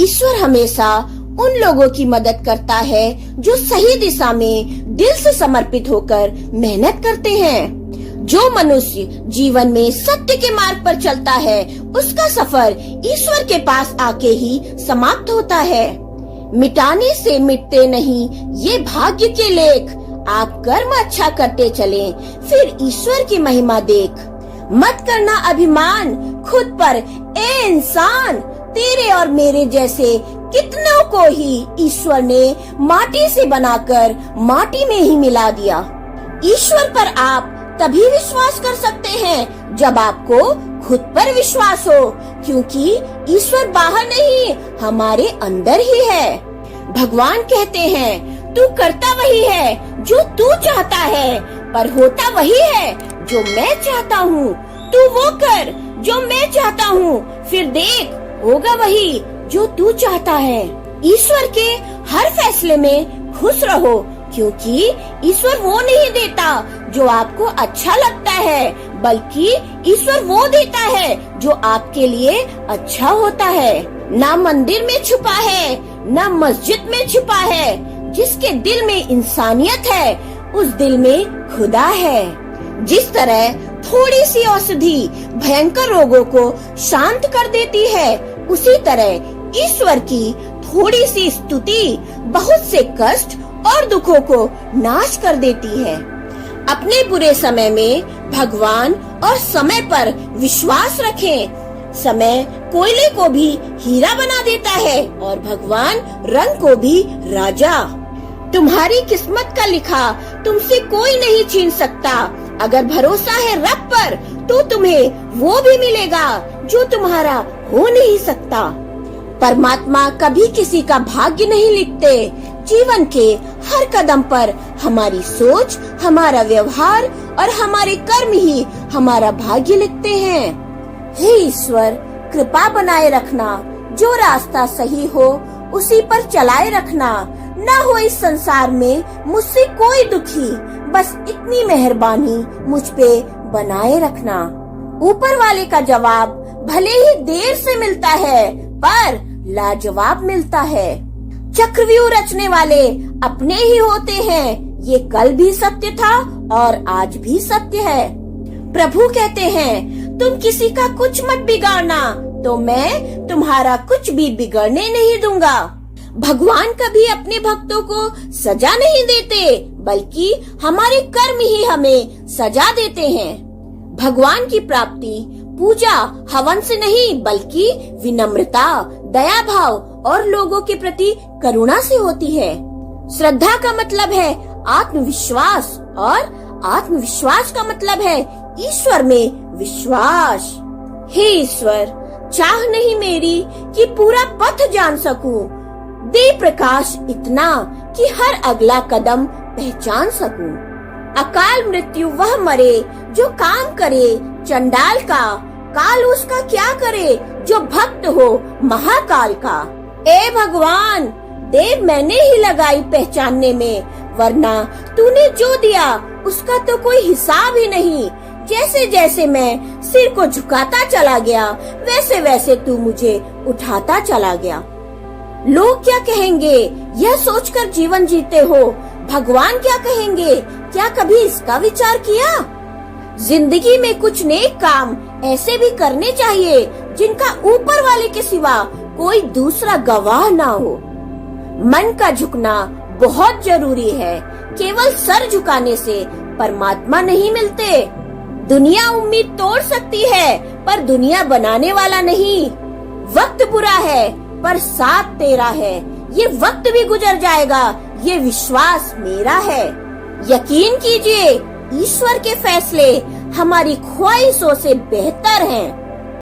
ईश्वर हमेशा उन लोगों की मदद करता है जो सही दिशा में दिल से समर्पित होकर मेहनत करते हैं। जो मनुष्य जीवन में सत्य के मार्ग पर चलता है, उसका सफर ईश्वर के पास आके ही समाप्त होता है। मिटाने से मिटते नहीं ये भाग्य के लेख, आप कर्म अच्छा करते चलें, फिर ईश्वर की महिमा देख। मत करना अभिमान खुद पर, ए इंसान, तेरे और मेरे जैसे कितनों को ही ईश्वर ने माटी से बनाकर माटी में ही मिला दिया। ईश्वर पर आप तभी विश्वास कर सकते हैं जब आपको खुद पर विश्वास हो, क्योंकि ईश्वर बाहर नहीं, हमारे अंदर ही है। भगवान कहते हैं, तू करता वही है जो तू चाहता है, पर होता वही है जो मैं चाहता हूँ। तू वो कर जो मैं चाहता हूँ, फिर देख होगा वही जो तू चाहता है। ईश्वर के हर फैसले में खुश रहो, क्योंकि ईश्वर वो नहीं देता जो आपको अच्छा लगता है, बल्कि ईश्वर वो देता है जो आपके लिए अच्छा होता है। ना मंदिर में छुपा है, ना मस्जिद में छुपा है। जिसके दिल में इंसानियत है, उस दिल में खुदा है। जिस तरह थोड़ी सी औषधि भयंकर रोगों को शांत कर देती है, उसी तरह ईश्वर की थोड़ी सी स्तुति बहुत से कष्ट और दुखों को नाश कर देती है। अपने बुरे समय में भगवान और समय पर विश्वास रखें। समय कोयले को भी हीरा बना देता है और भगवान रंग को भी राजा। तुम्हारी किस्मत का लिखा तुमसे कोई नहीं छीन सकता। अगर भरोसा है रब पर, तो तुम्हें वो भी मिलेगा जो तुम्हारा हो नहीं सकता। परमात्मा कभी किसी का भाग्य नहीं लिखते। जीवन के हर कदम पर हमारी सोच, हमारा व्यवहार और हमारे कर्म ही हमारा भाग्य लिखते हैं। हे ईश्वर, कृपा बनाए रखना। जो रास्ता सही हो उसी पर चलाए रखना। ना हो इस संसार में मुझसे कोई दुखी, बस इतनी मेहरबानी मुझ पे बनाए रखना। ऊपर वाले का जवाब भले ही देर से मिलता है, पर लाजवाब मिलता है। चक्रव्यूह रचने वाले अपने ही होते हैं, ये कल भी सत्य था और आज भी सत्य है। प्रभु कहते हैं, तुम किसी का कुछ मत बिगाड़ना, तो मैं तुम्हारा कुछ भी बिगड़ने नहीं दूंगा। भगवान कभी अपने भक्तों को सजा नहीं देते, बल्कि हमारे कर्म ही हमें सजा देते हैं। भगवान की प्राप्ति पूजा हवन से नहीं, बल्कि विनम्रता, दया भाव और लोगों के प्रति करुणा से होती है। श्रद्धा का मतलब है आत्मविश्वास, और आत्मविश्वास का मतलब है ईश्वर में विश्वास। हे ईश्वर, चाह नहीं मेरी कि पूरा पथ जान सकूं, दे प्रकाश इतना कि हर अगला कदम पहचान सकूं। अकाल मृत्यु वह मरे जो काम करे चंडाल का, काल उसका क्या करे जो भक्त हो महाकाल का। ए भगवान, देव मैंने ही लगाई पहचानने में, वरना तूने जो दिया उसका तो कोई हिसाब ही नहीं। जैसे जैसे मैं सिर को झुकाता चला गया, वैसे वैसे तू मुझे उठाता चला गया। लोग क्या कहेंगे यह सोचकर जीवन जीते हो, भगवान क्या कहेंगे, क्या कभी इसका विचार किया? जिंदगी में कुछ नेक काम ऐसे भी करने चाहिए जिनका ऊपर वाले के सिवा कोई दूसरा गवाह ना हो। मन का झुकना बहुत जरूरी है। केवल सर झुकाने से परमात्मा नहीं मिलते। दुनिया उम्मीद तोड़ सकती है, पर दुनिया बनाने वाला नहीं। वक्त बुरा है, पर साथ तेरा है। ये वक्त भी गुजर जाएगा, ये विश्वास मेरा है। यकीन कीजिए, ईश्वर के फैसले हमारी ख्वाहिशों से बेहतर हैं।